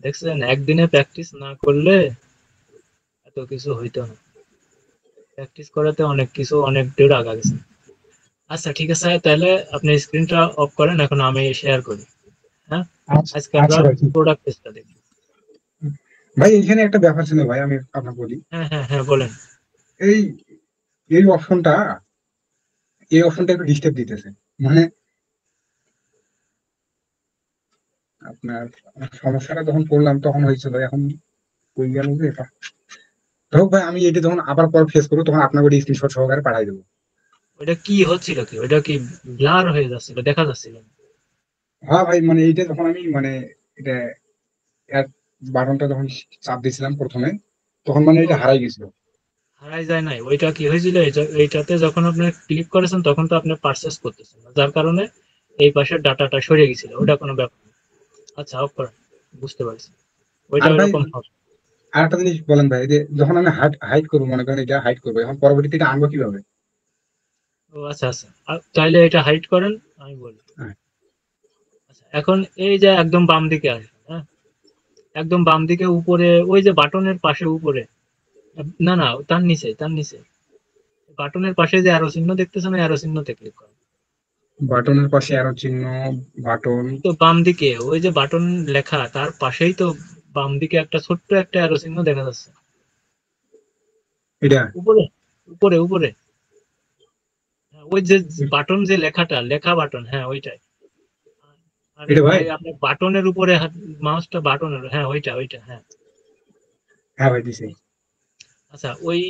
দেখছেন, একদিনে প্র্যাকটিস না করলে এত কিছু হইতো না। প্র্যাকটিস করাতে অনেক কিছু অনেক দূর আগা গেছে। আচ্ছা ঠিক আছে, তাহলে আপনি স্ক্রিনটা অফ করেন, এখন আমি শেয়ার করি। হ্যাঁ, আচ্ছা আজকে আমরা আচ্ছা ভাই, ঠিক। প্রোডাক্ট পেজটা দেখি। ভাই এখানে একটা ব্যাপার ছিল ভাই, আমি আপনাকে বলি। হ্যাঁ হ্যাঁ হ্যাঁ, বলেন। এই এই অপশনটা একটু ডিস্টার্ব দিতেছে। মানে আপনার সমস্যাটা যখন করলাম তখন হয়েছিল, এখন কই গেল যে এটা। হোক ভাই, আমি এটা যখন আবার পর ফেস করবো তখন আপনাকে স্ক্রিনশট সহকারে পাঠাই দেবো। ওইটা কি হচ্ছিল, কি ওইটা কি ব্লার হয়ে যাচ্ছিল, দেখা যাচ্ছিল না? হ্যাঁ ভাই, মানে এইটা যখন আমি মানে এটা অ্যাড বাটনটা যখন চাপ দিয়েছিলাম প্রথমে, তখন মানে ও, এটা হারাই গেছিল। হারাই যায় নাই, ওইটা কি হয়েছিল, এইটাতে যখন আপনি ক্লিক করেছেন তখন তো আপনি পারচেস করতেছেন না, যার কারণে এই পাশের ডাটাটা সরে গেছিল, ওটা কোনো ব্যাপার না। আচ্ছা, অফ করেন। বুঝতে পারছি, ওইটা আর ভাই ওইরকম হবে। আর একটা জিনিস বলেন ভাই, যে যখন আমি হাইড করবো, মনে করেন এটা হাইড করবো, এখন পরবর্তীতে এটা আনবো কিভাবে? ও আচ্ছা আচ্ছা, চাইলে এটা হাইড করেন, আমি বলি। হ্যাঁ। আচ্ছা, এখন এই যে একদম বাম দিকে আসবেন, হ্যাঁ, একদম বাম দিকে উপরে, ওই যে বাটনের পাশে উপরে, না না, তার নিচে, তার নিচে বাটনের পাশে যে অ্যারো চিহ্ন দেখতেছেন, অ্যারো চিহ্নতে ক্লিক করেন। বাটনের পাশে অ্যারো চিহ্ন, বাটন। এই তো বাম দিকে ওই যে বাটন লেখা, তার পাশেই তো বাম দিকে একটা ছোট্ট একটা অ্যারো চিহ্ন দেখা যাচ্ছে। এটা উপরে, উপরে উপরে, হ্যাঁ, ওই যে বাটন, যে লেখাটা লেখা বাটন, হ্যাঁ ওইটাই। আরে এটা ভাই। ভাই, আপনি বাটনের উপরে মাউসটা, বাটনের, হ্যাঁ ওইটা ওইটা, হ্যাঁ। হ্যাঁ ভাই, দিছি। আচ্ছা, ওই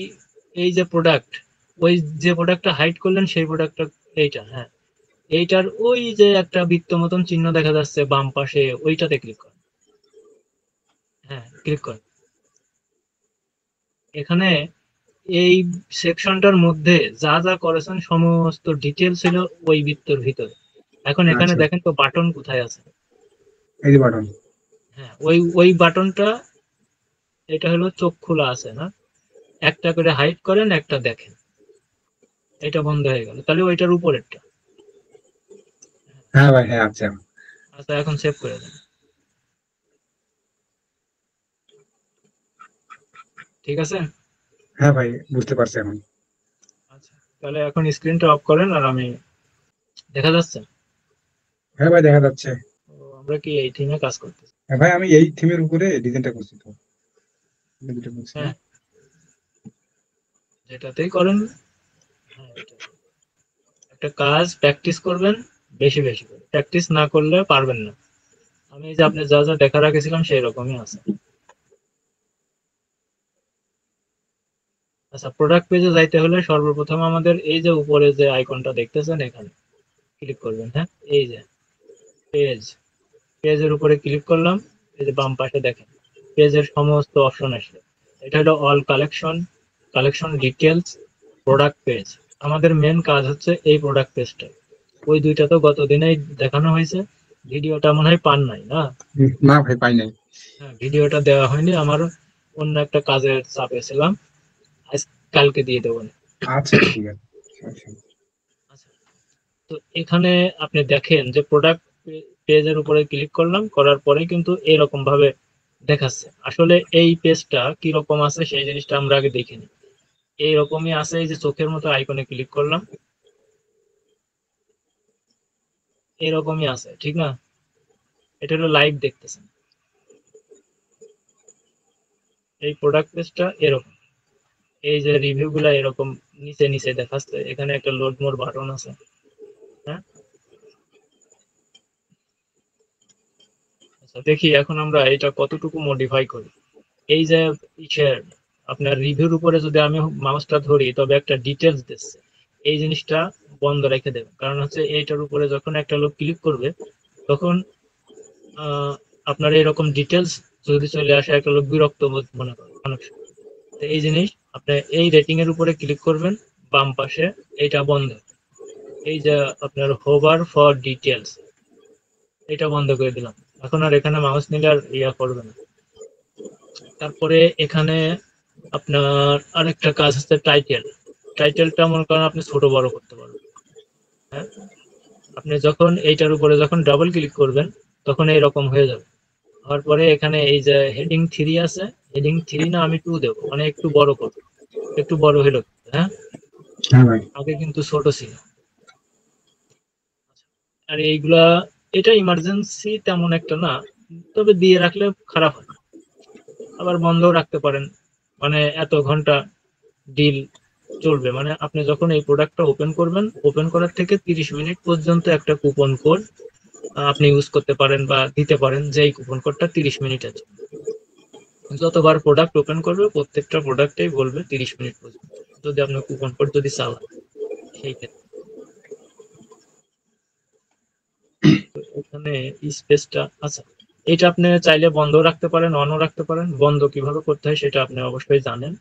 এই যে প্রোডাক্ট, ওই যে প্রোডাক্টটা হাইড করলেন সেই প্রোডাক্টটা, এইটা, হ্যাঁ, এইটার ওই যে একটা বৃত্ত মতন চিহ্ন দেখা যাচ্ছে বাম পাশে, ওইটাতে ক্লিক করেন। হ্যাঁ, ক্লিক করেন। এখানে এই সেকশনটার মধ্যে যা যা করেছেন সমস্ত ডিটেল ছিল ওই বৃত্তর ভিতরে। এখন এখানে আচ্ছা, দেখেন তো বাটন কোথায় আছে। এই যে বাটন। হ্যাঁ, ওই ওই বাটনটা, এটা হলো চোখ খোলা আছে না, একটা করে হাইড করেন, একটা দেখেন, এটা বন্ধ হয়ে গেল, তাহলে ওইটার উপরেরটা। হ্যাঁ ভাই, হ্যাঁ, আচ্ছা। আচ্ছা, এখন সেভ করে দেন। ঠিক আছে। হ্যাঁ ভাই, বুঝতে পারছি এখন। আচ্ছা, তাহলে এখন স্ক্রিনটা অফ করেন, আর আমি, দেখা যাচ্ছে। হ্যাঁ ভাই, দেখা যাচ্ছে। তো আমরা কি এই থিমে কাজ করতেছি? হ্যাঁ ভাই, আমি এই থিমের উপরে ডিজাইনটা করছি তো, যেটা বলছি। হ্যাঁ, যেটাতেই করেন। হ্যাঁ, এটাতে একটা কাজ প্র্যাকটিস করবেন, বেশি বেশি করে প্র্যাকটিস না করলে পারবেন না। আমি এই যে আপনি যা যা দেখা রাখেছিলাম সেই রকমই আছে। আচ্ছা, প্রোডাক্ট পেজে যাইতে হলে সর্বপ্রথম আমাদের এই যে উপরে যে আইকনটা দেখতেছেন, এখানে ক্লিক করবেন। হ্যাঁ, এই যে পেজ, পেজের উপরে ক্লিক করলাম। এই যে বাম পাশে দেখেন পেজের সমস্ত অপশন আসবে। এটা হলো all collection, collection details, product page. আমাদের মেন কাজ হচ্ছে এই প্রোডাক্ট পেজটা। ওই দুইটা তো গত দিনেই দেখানো হয়েছে, ভিডিওটা মনে হয় পান নাই না? না ভাই, পাই নাই। হ্যাঁ, ভিডিওটা দেওয়া হয়নি, আমার অন্য একটা কাজের চাপে ছিলাম, আজ কালকে দিয়ে দেবো না। আচ্ছা, ঠিক আছে। আচ্ছা। আচ্ছা, তো এখানে আপনি দেখেন যে প্রোডাক্ট পেজের উপরে ক্লিক করলাম, করার পরে কিন্তু এরকম ভাবে দেখাচ্ছে। আসলে এই পেজটা কিরকম আছে সেই জিনিসটা আমরা আগে দেখিনি। এইরকমই আছে, এই যে চোখের মতো আইকনে ক্লিক করলাম, এরকমই আছে, ঠিক না? এটা হলো লাইভ দেখতেছেন, এই প্রোডাক্ট পেজটা এরকম। এই যে রিভিউ গুলা এরকম নিচে নিচে দেখাচ্ছে, এখানে একটা লোড মোর বাটন আছে। হ্যাঁ, আচ্ছা দেখি এখন আমরা এটা কতটুকু মডিফাই করি। এই যে ইসের, আপনার রিভিউর উপরে যদি আমি মাউসটা ধরি তবে একটা ডিটেলস দিচ্ছে, এই জিনিসটা বন্ধ রেখে দেবেন, কারণ হচ্ছে এইটার উপরে যখন একটা লোক ক্লিক করবে তখন আহ, আপনার এরকম ডিটেলস যদি চলে আসে, একটা লোক বিরক্ত বোধ মনে করে অনেক সময়। তো এই জিনিস আপনি এই রেটিং এর উপরে ক্লিক করবেন, বাম পাশে, এটা বন্ধ। এই যে আপনার হোভার ফর ডিটেলস, এটা বন্ধ করে দিলাম। এখন আর এখানে মাউস নিলে আর ইয়া করবে না। তারপরে এখানে আপনার আরেকটা কাজ হচ্ছে টাইটেল। টাইটেলটা মনে করেন আপনি ছোট বড় করতে পারবেন। হ্যাঁ, আপনি যখন এইটার উপরে যখন ডাবল ক্লিক করবেন তখন এইরকম হয়ে যাবে। হওয়ার পরে এখানে এই যে হেডিং 3 আছে, হেডিং 3 না আমি 2 দেবো, মানে একটু বড় করব, একটু বড় হলো। হ্যাঁ, হ্যাঁ ভাই। আগে কিন্তু ছোট ছিল। আর এইগুলা, এটা ইমার্জেন্সি তেমন একটা না, তবে দিয়ে রাখলে খারাপ হয় না। আবার বন্ধও রাখতে পারেন, মানে এত ঘন্টা ডিল চলবে, মানে আপনি যখন এই প্রোডাক্টটা ওপেন করবেন, ওপেন করার থেকে 30 মিনিট পর্যন্ত একটা কুপন কোড আপনি ইউজ করতে পারেন বা দিতে পারেন, যে এই কুপন কোডটা 30 মিনিট আছে। যতবার প্রোডাক্ট ওপেন করবে প্রত্যেকটা প্রোডাক্টেই বলবে 30 মিনিট পর্যন্ত, যদি আপনার কুপন কোড যদি চালান সেই ক্ষেত্রে। তো এখানে স্পেসটা আচ্ছা, এটা আপনি চাইলে বন্ধ রাখতে পারেন, অনও রাখতে পারেন। বন্ধ কিভাবে করতে হয় সেটা আপনি অবশ্যই জানেন।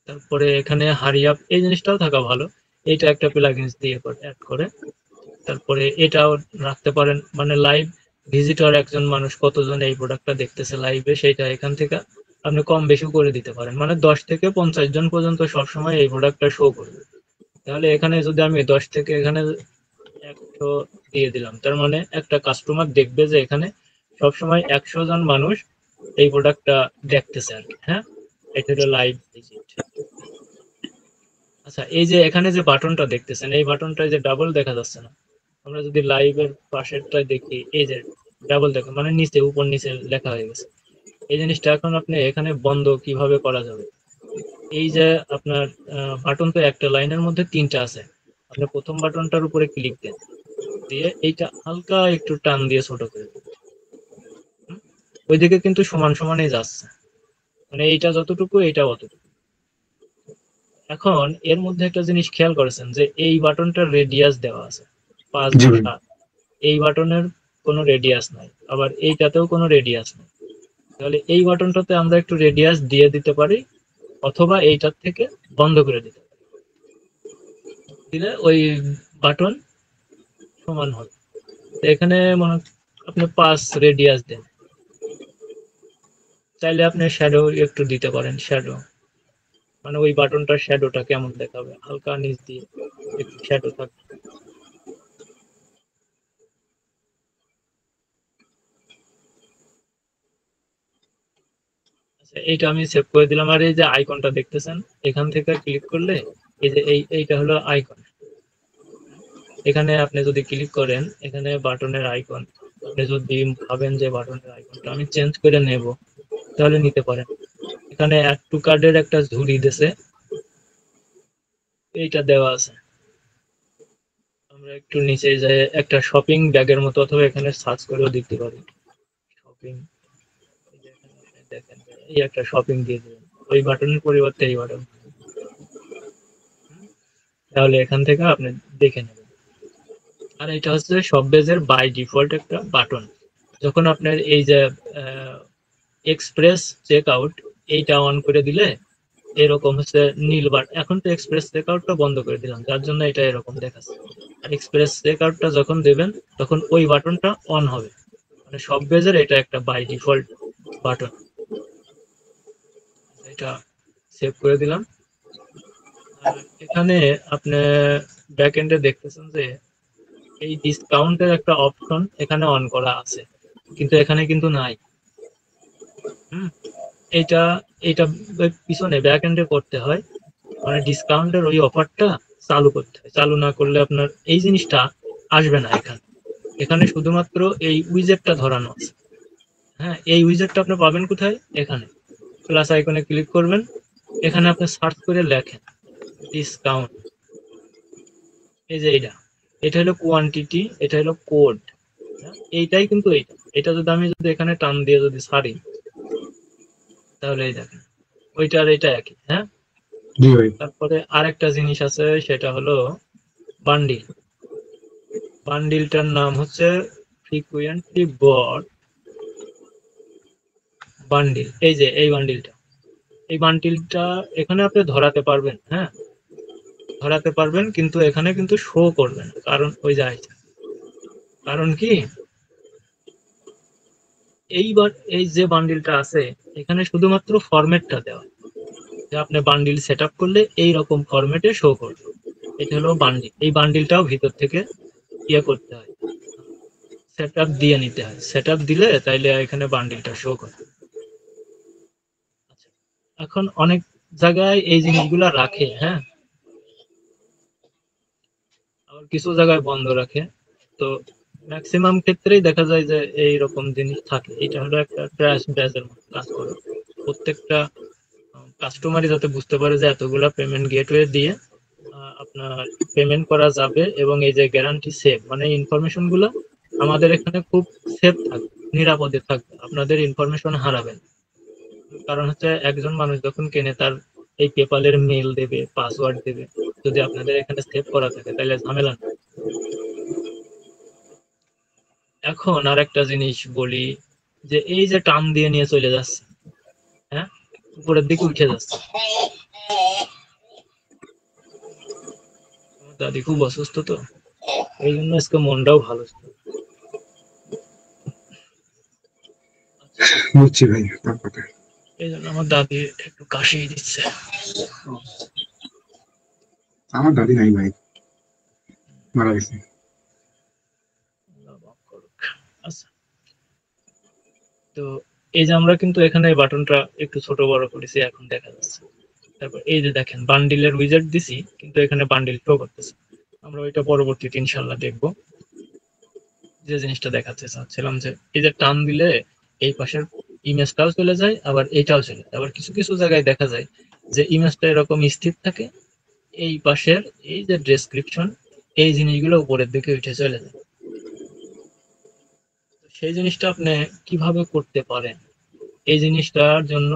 তারপরে এখানে হারি আপ, এই জিনিসটাও থাকা ভালো, এটা একটা প্লাগইনস দিয়ে অ্যাড করে। তারপরে এটাও রাখতে পারেন, মানে লাইভ ভিজিটর একজন মানুষ কতজন এই প্রোডাক্টটা দেখতেছে লাইভে, সেটা এখান থেকে আপনি কম বেশি করে দিতে পারেন, মানে 10 থেকে 50 জন পর্যন্ত সবসময় এই প্রোডাক্টটা শো করবে। তাহলে এখানে যদি আমি 10 থেকে এখানে 100 দিয়ে দিলাম, তার মানে একটা কাস্টমার দেখবে যে এখানে সবসময় 100 জন মানুষ এই প্রোডাক্টটা দেখতেছে আর কি। হ্যাঁ, এটা হলো লাইভ ভিজিট। আচ্ছা, এই যে এখানে যে বাটনটা দেখতেছেন, এই বাটনটা যে ডাবল দেখা যাচ্ছে না, আমরা যদি লাইভের পাশেরটায় দেখি, এই যে ডাবল দেখা মানে নিচে উপর নিচে লেখা হয়ে গেছে। এই জিনিসটা এখন আপনি এখানে বন্ধ কিভাবে করা যাবে? এই যে আপনার বাটন তো একটা লাইনের মধ্যে 3টা আছে, আপনি প্রথম বাটনটার উপরে ক্লিক দেন, দিয়ে এইটা হালকা একটু টান দিয়ে ছোট করে দিন। ওইদিকে কিন্তু সমান সমানই যাচ্ছে, মানে এইটা যতটুকু এইটা অতটুকু। এখন এর মধ্যে একটা জিনিস খেয়াল করেছেন যে এই বাটনটার রেডিয়াস দেওয়া আছে 5 জি বা ভাই। 7, এই বাটনের কোনো রেডিয়াস নাই, আবার এইটাতেও কোনো রেডিয়াস নাই। তাহলে এই বাটনটাতে আমরা একটু রেডিয়াস দিয়ে দিতে পারি, অথবা এইটার থেকে বন্ধ করে দিতে পারি, দিলে ওই বাটন সমান হবে। তো এখানে মনে আপনি 5 রেডিয়াস দেন, চাইলে আপনি শ্যাডো একটু দিতে পারেন, শ্যাডো মানে ওই বাটনটার শ্যাডোটা কেমন দেখাবে, হালকা নিচ দিয়ে একটু শ্যাডো থাকবে। আচ্ছা, এইটা আমি সেভ করে দিলাম। আর এই যে আইকনটা দেখতেছেন, এখান থেকে ক্লিক করলে এই যে এইটা হলো আইকন। এখানে আপনি যদি ক্লিক করেন, এখানে বাটনের আইকন, আপনি যদি ভাবেন যে বাটনের আইকনটা আমি চেঞ্জ করে নেব, তাহলে নিতে পারেন। এখানে অ্যাড টু কার্ডের একটা ঝুড়ি দিছে, এইটা দেওয়া আছে। আমরা একটু নিচে যাই, একটা শপিং ব্যাগের মতো, অথবা এখানে সার্চ করেও দেখতে পারি শপিং। এই যে এখানে আপনি দেখেন যে এই একটা শপিং দিয়ে দিবেন, ওই বাটনের পরিবর্তে এই বাটন, তাহলে এখান থেকে আপনি দেখে নেবেন। আর এটা হচ্ছে শপবেজের বাই ডিফল্ট একটা বাটন। যখন আপনার এই যে এক্সপ্রেস চেক আউট, এইটা অন করে দিলে এরকম হচ্ছে নীল বাটন। এখন তো এক্সপ্রেস চেক আউটটা বন্ধ করে দিলাম, যার জন্য এটা এরকম দেখাচ্ছে। আর এক্সপ্রেস চেক আউটটা যখন দেবেন তখন ওই বাটনটা অন হবে, মানে শপবেজের এটা একটা বাই ডিফল্ট বাটন। এটা সেভ করে দিলাম। আর এখানে আপনি ব্যাক এন্ডে দেখতেছেন যে এই ডিসকাউন্টের একটা অপশন এখানে অন করা আছে, কিন্তু এখানে কিন্তু নাই। হুম, এটা এটা পিছনে ব্যাক এন্ডে করতে হয়, মানে ডিসকাউন্টের ওই অফারটা চালু করতে হয়। চালু না করলে আপনার এই জিনিসটা আসবে না এখানে। এখানে শুধুমাত্র এই উইজেটটা ধরানো আছে। হ্যাঁ, এই উইজেটটা আপনি পাবেন কোথায়? এখানে প্লাস আইকনে ক্লিক করবেন, এখানে আপনি সার্চ করে লেখেন ডিসকাউন্ট। এই যে এটা, এটা হলো কোয়ান্টিটি, এটা হলো কোড। এইটাই কিন্তু এইটা, এটা যদি এখানে টান দিয়ে যদি ছাড়ি, তাহলে এই দেখেন ওইটা আর এটা একই। হ্যাঁ, জি ভাই। তারপরে আরেকটা জিনিস আছে, সেটা হলো বান্ডিল। বান্ডিলটার নাম হচ্ছে ফ্রিকুয়েন্টলি বট বান্ডিল। এই যে এই বান্ডিলটা, এই বান্ডিলটা এখানে আপনি ধরাতে পারবেন। হ্যাঁ, ধরাতে পারবেন, কিন্তু এখানে কিন্তু শো করবে না, কারণ ওই যায়। কারণ কি, এইবার এই যে বান্ডিলটা আছে, এখানে শুধুমাত্র ফরম্যাটটা দেওয়া, যে আপনি বান্ডিল সেট আপ করলে এইরকম ফরম্যাটে শো করবে। এটা হলো বান্ডিল। এই বান্ডিলটাও ভিতর থেকে ইয়ে করতে হয়, সেটআপ দিয়ে নিতে হয়, সেটআপ দিলে তাইলে এখানে বান্ডিলটা শো করে। আচ্ছা, এখন অনেক জায়গায় এই জিনিসগুলা রাখে, হ্যাঁ, আবার কিছু জায়গায় বন্ধ রাখে। তো ম্যাক্সিমাম ক্ষেত্রেই দেখা যায় যে এইরকম জিনিস থাকে। এটা হলো একটা ট্র্যাশ ব্যাচের মতো কাজ করে। প্রত্যেকটা কাস্টমারই যাতে বুঝতে পারে যে এতগুলা পেমেন্ট গেটওয়ে দিয়ে আপনার পেমেন্ট করা যাবে, এবং এই যে গ্যারান্টি সেভ, মানে ইনফরমেশন গুলো আমাদের এখানে খুব সেফ থাকবে, নিরাপদে থাকবে, আপনাদের ইনফরমেশন হারাবেন। কারণ হচ্ছে একজন মানুষ যখন কেনে তার এই পেপালের মেল দেবে, পাসওয়ার্ড দেবে, যদি আপনাদের এখানে সেভ করা থাকে তাহলে ঝামেলা নেই। এখন আর একটা জিনিস বলি, যে এই যে টান দিয়ে নিয়ে চলে যাচ্ছে, হ্যাঁ, উপরের দিকে উঠে যাচ্ছে। আমার দাদি খুব অসুস্থ, তো এই জন্য আজকে মনটাও ভালো ছিল। বুঝছি ভাই আপনার কথা। এই জন্য আমার দাদি একটু কাশিয়ে দিচ্ছে। আমার দাদি নাই ভাই, মারা গেছে। আচ্ছা, তো এই যে আমরা কিন্তু এখানে বাটনটা একটু ছোট বড় করেছি, এখন দেখা যাচ্ছে। তারপর এই যে দেখেন বান্ডিলের উইজার্ড দিছি, কিন্তু এখানে বান্ডিল শো করতেছে। আমরা ওইটা পরবর্তীতে ইনশাল্লাহ দেখবো। যে জিনিসটা দেখাতে চাচ্ছিলাম, যে এই যে টান দিলে এই পাশের ইমেজটাও চলে যায়, আবার এইটাও চলে যায়। আবার কিছু কিছু জায়গায় দেখা যায় যে ইমেজটা এরকম স্থির থাকে, এই পাশের এই যে ডেসক্রিপশন, এই জিনিসগুলো উপরের দিকে উঠে চলে যায়। সেই জিনিসটা আপনি কিভাবে করতে পারেন, এই জিনিসটার জন্য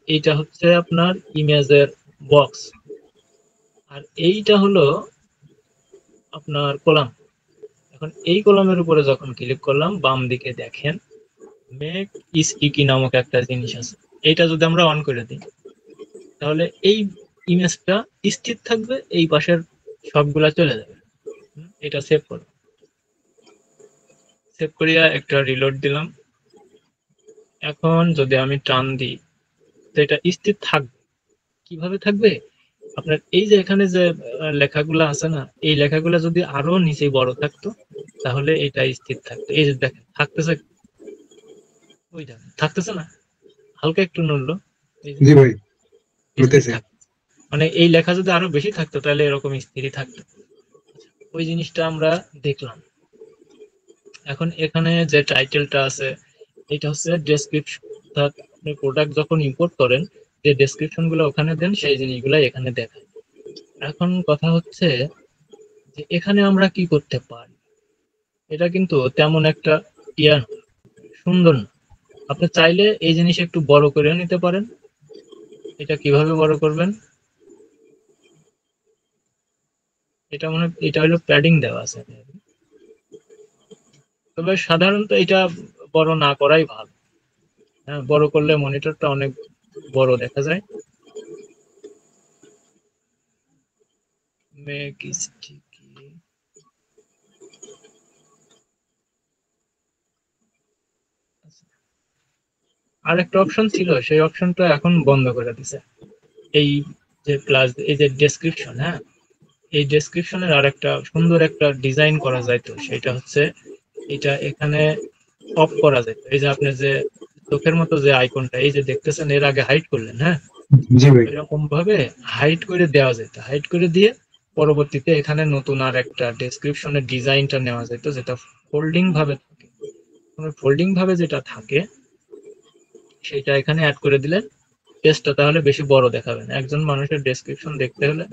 এইটা হচ্ছে আপনার ইমেজের বক্স, আর এইটা হলো আপনার কলাম। এখন এই কলামের উপরে যখন ক্লিক করলাম, বাম দিকে দেখেন মেক স্টিকি নামক একটা জিনিস আছে। এইটা যদি আমরা অন করে দিই, তাহলে এই ইমেজটা স্থির থাকবে, এই পাশের সবগুলা চলে যাবে। এটা সেভ করো, সেভ করিয়া একটা রিলোড দিলাম। এখন যদি আমি টান দিই, তো এটা স্থির থাকবে। কিভাবে থাকবে, আপনার এই যে এখানে যে লেখাগুলো আছে না, এই লেখাগুলো যদি আরো নিচে বড় থাকতো, তাহলে এটা স্থির থাকতো। এই যে দেখেন থাকতেছে, ওই দেখেন থাকতেছে না, হালকা একটু নড়লো, এই যে জি ভাই, স্থির হইতেছে। থাকতো। মানে এই লেখা যদি আরো বেশি থাকতো তাহলে এরকম স্থিরই থাকতো। ওই জিনিসটা আমরা দেখলাম। এখন এখানে যে টাইটেলটা আছে, এটা হচ্ছে ডেসক্রিপশন, অর্থাৎ আপনি প্রোডাক্ট যখন ইম্পোর্ট করেন, যে ডেসক্রিপশন গুলো ওখানে দেন, সেই জিনিসগুলো এখানে দেখায়। এখন কথা হচ্ছে যে এখানে আমরা কি করতে পারি। এটা কিন্তু তেমন একটা ইয়া না, সুন্দর না। আপনি চাইলে এই জিনিস একটু বড় করে নিতে পারেন। এটা কিভাবে বড় করবেন, এটা মনে হয় এটা হলো প্যাডিং দেওয়া আছে, তবে সাধারণত এটা বড় না করাই ভালো। হ্যাঁ, বড় করলে মনিটরটা অনেক বড় দেখা যায়। মেক স্টিকি, আর একটা অপশন ছিল, সেই অপশনটা এখন বন্ধ করে দিছে। এই যে প্লাস, এই যে ডেসক্রিপশন, হ্যাঁ, এই ডেসক্রিপশনের আর একটা সুন্দর একটা ডিজাইন করা যায়। তো সেটা হচ্ছে এটা এখানে অফ করা যায়। এই যে আপনি যে চোখের মতো যে আইকনটা এই যে দেখতেছেন, এর আগে হাইড করলেন, হ্যাঁ, জি ভাই। এরকম ভাবে হাইড করে দেওয়া যেত। হাইড করে দিয়ে পরবর্তীতে এখানে নতুন আর একটা ডেসক্রিপশনের ডিজাইনটা নেওয়া যেত, যেটা ফোল্ডিং ভাবে থাকে। ফোল্ডিং ভাবে যেটা থাকে সেটা এখানে অ্যাড করে দিলেন, পেজটা তাহলে বেশি বড় দেখাবে না। একজন মানুষের ডেসক্রিপশন দেখতে হলে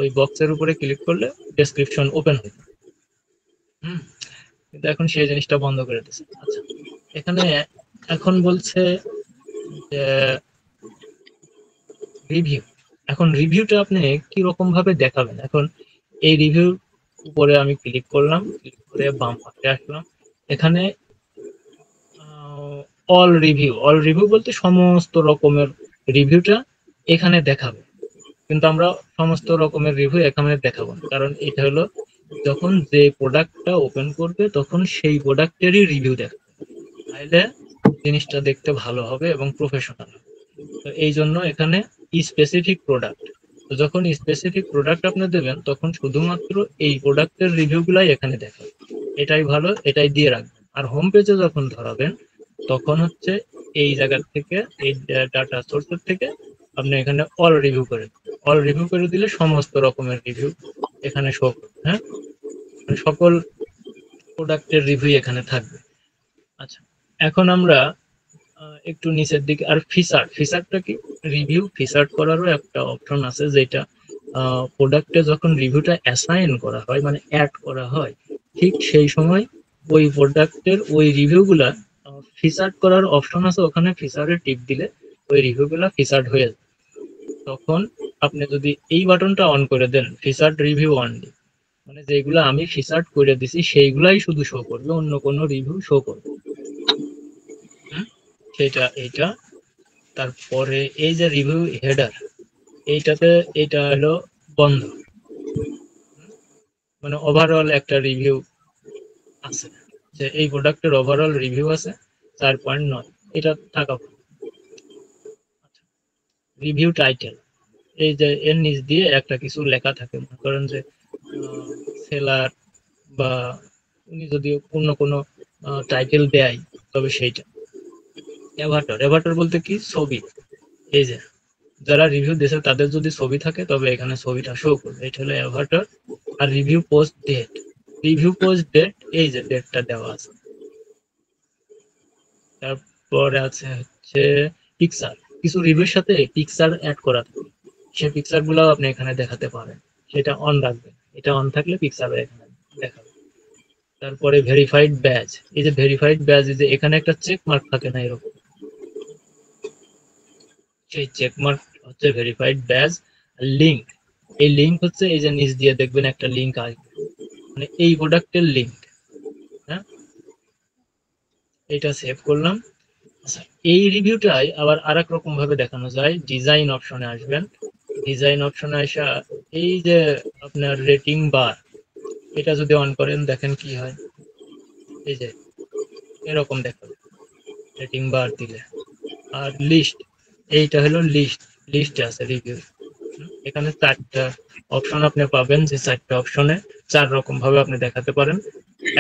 ওই বক্সের উপরে ক্লিক করলে ডেসক্রিপশন ওপেন হবে। হুম, কিন্তু এখন সেই জিনিসটা বন্ধ করে দিচ্ছে। আচ্ছা, এখানে এখন বলছে যে রিভিউ। এখন রিভিউটা আপনি কি রকম ভাবে দেখাবেন। এখন এই রিভিউ উপরে আমি ক্লিক করলাম, ক্লিক করে বাম পাশে আসলাম। এখানে অল রিভিউ বলতে সমস্ত রকমের রিভিউটা এখানে দেখাবে, কিন্তু আমরা সমস্ত রকমের রিভিউ এখানে দেখাবো না, কারণ এটা হলো যখন যে প্রোডাক্টটা ওপেন করবে তখন সেই প্রোডাক্টেরই রিভিউ দেখাবে, তাইলে জিনিসটা দেখতে ভালো হবে এবং প্রফেশনাল হবে। তো এই জন্য এখানে স্পেসিফিক প্রোডাক্ট, তো যখন স্পেসিফিক প্রোডাক্ট আপনি দেবেন তখন শুধুমাত্র এই প্রোডাক্টের রিভিউ গুলাই এখানে দেখাবে। এটাই ভালো, এটাই দিয়ে রাখবেন। আর হোম পেজে যখন ধরাবেন তখন হচ্ছে এই জায়গা থেকে, এই ডাটা সোর্সের থেকে আপনি এখানে অল রিভিউ করে দিলে সমস্ত রকমের রিভিউ এখানে শো করবে। হ্যাঁ, মানে সকল প্রোডাক্টের রিভিউ এখানে থাকবে। আচ্ছা, এখন আমরা একটু নিচের দিকে, আর ফিচারটা কি, রিভিউ ফিচার করারও একটা অপশন আছে, যেটা প্রোডাক্টে যখন রিভিউটা অ্যাসাইন করা হয়, মানে অ্যাড করা হয়, ঠিক সেই সময় ওই প্রোডাক্টের ওই রিভিউগুলা ফিচার্ড করার অপশন আছে, ওখানে ফিচারে টিপ দিলে ওই রিভিউগুলা ফিচার্ড হয়ে যায়। তখন আপনি যদি এই বাটনটা অন করে দেন, ফিচার্ড রিভিউ অনলি, মানে যেগুলো আমি ফিচার্ড করে দিছি সেইগুলাই শুধু শো করবে, অন্য কোনো রিভিউ শো করবে। সেটা এইটা। তারপরে এই যে রিভিউ হেডার, এইটাতে এটা হলো বন্ধ, মানে ওভারঅল একটা রিভিউ আছে, যে এই প্রোডাক্টের ওভারঅল রিভিউ আছে 4.9, এটা থাকা। রিভিউ টাইটেল, এই যে এর নিচ দিয়ে একটা কিছু লেখা থাকে, মনে করেন যে সেলার বা উনি যদি অন্য কোনো টাইটেল দেয় তবে সেইটা। অ্যাভাটার বলতে কি, ছবি। এই যে যারা রিভিউ দিয়েছে তাদের যদি ছবি থাকে তবে এখানে ছবিটা শো করবে, এটা হলো অ্যাভাটার। আর রিভিউ পোস্ট ডেট, এই যে ডেটটা দেওয়া আছে। তারপরে আছে হচ্ছে পিকচার, কিছু রিভিউর সাথে পিকচার অ্যাড করা থাকে, সেই পিকচার গুলো আপনি এখানে দেখাতে পারেন, সেটা অন রাখবেন, এটা অন থাকলে পিকচার এখানে দেখাবে। তারপরে ভেরিফাইড ব্যাজ, এই যে ভেরিফাইড ব্যাজ, এই যে এখানে একটা চেক মার্ক থাকে না এরকম, সেই চেক মার্ক হচ্ছে ভেরিফাইড ব্যাজ। লিংক, এই লিংক হচ্ছে এই যে নিচ দিয়ে দেখবেন একটা লিংক আসবে, মানে এই প্রোডাক্টের লিংক। হ্যাঁ, এটা সেভ করলাম। আচ্ছা, এই রিভিউটাই আবার আরেক রকম ভাবে দেখানো যায়। ডিজাইন অপশনে আসবেন, ডিজাইন অপশনে আসা এই যে আপনার রেটিং বার, এটা যদি অন করেন দেখেন কি হয়, এই যে এরকম দেখাবে রেটিং বার দিলে। আর লিস্ট, এইটা হলো লিস্টে আছে রিভিউ। এখানে 4টা অপশন আপনি পাবেন, যে 4টা অপশনে 4 রকম ভাবে আপনি দেখাতে পারেন।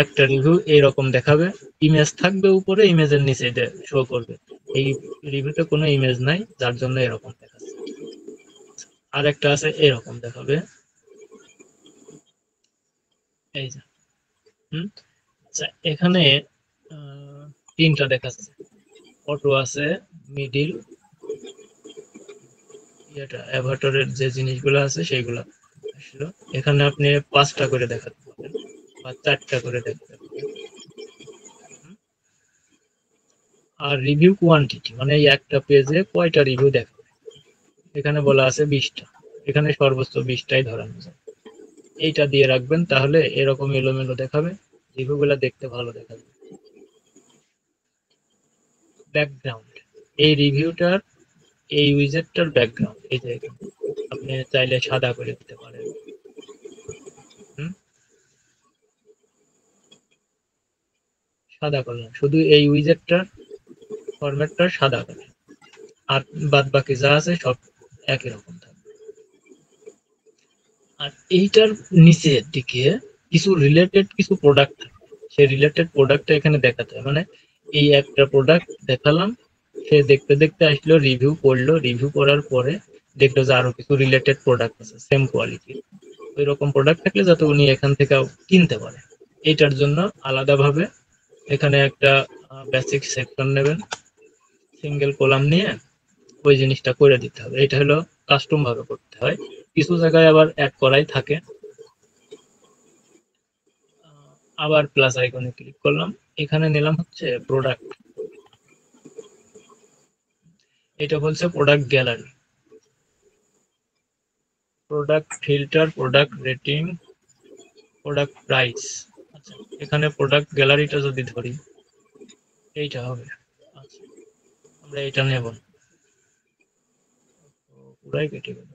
একটা রিভিউ এইরকম দেখাবে, ইমেজ থাকবে উপরে, ইমেজের নিচে এটা শো করবে। এই রিভিউতে কোনো ইমেজ নাই, যার জন্য এরকম দেখাচ্ছে। আর একটা আছে এরকম দেখাবে, এই যে। হুম, আচ্ছা, এখানে 3টা দেখাচ্ছে, অটো আছে, মিডিল, এটা অ্যাভাটারের যে জিনিসগুলো আছে সেইগুলা আসলো। এখানে আপনি 5টা করে দেখাতে পারেন বা 4টা করে দেখাতে পারেন। আর রিভিউ কোয়ান্টিটি, মানে এই একটা পেজে কয়টা রিভিউ দেখাবে, এখানে বলা আছে 20টা, এখানে সর্বোচ্চ 20টাই ধরানো যায়। এইটা দিয়ে রাখবেন, তাহলে এরকম এলোমেলো দেখাবে, রিভিউগুলো দেখতে ভালো দেখাবে। ব্যাকগ্রাউন্ড, এই রিভিউটার, এই উইজেটটার ব্যাকগ্রাউন্ড, এই যে এখানে আপনি চাইলে সাদা করে দিতে পারেন। সাদা করলাম, শুধু এই উইজেটটার ফরম্যাটটা সাদা করে, আর বাদ বাকি যা আছে সব একই রকম থাকবে। আর এইটার নিচের দিকে কিছু রিলেটেড কিছু প্রোডাক্ট থাকে, সেই রিলেটেড প্রোডাক্টটা এখানে দেখাতে হয়। মানে এই একটা প্রোডাক্ট দেখালাম, সে দেখতে দেখতে আসলো, রিভিউ পড়লো, রিভিউ পড়ার পরে দেখলো যে আরো কিছু রিলেটেড প্রোডাক্ট আছে সেম কোয়ালিটি, ওই রকম প্রোডাক্ট থাকলে যাতে উনি এখান থেকে কিনতে পারে। এইটার জন্য আলাদাভাবে এখানে একটা বেসিক সেকশন নেবেন, সিঙ্গেল কলাম নিয়ে ওই জিনিসটা করে দিতে হবে। এটা হলো কাস্টম ভাবে করতে হয়, কিছু জায়গায় আবার অ্যাড করাই থাকে। আবার প্লাস আইকনে ক্লিক করলাম, এখানে নিলাম হচ্ছে প্রোডাক্ট, এটা বলছে product gallery, product filter, product rating, product price. আচ্ছা, এখানে প্রোডাক্ট গ্যালারিটা যদি ধরি এইটা হবে। আচ্ছা, আমরা এটা নেব না, পুরাই কেটে গেল।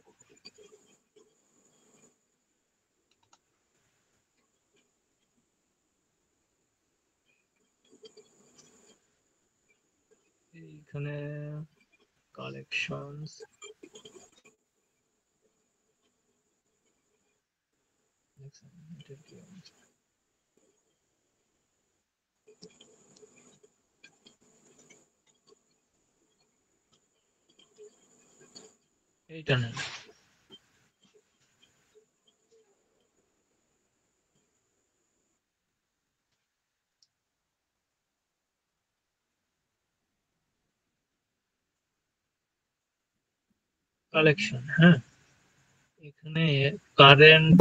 এইখানে কালেকশনস, এইটা নেন। কালেকশন, হ্যাঁ, এখানে কারেন্ট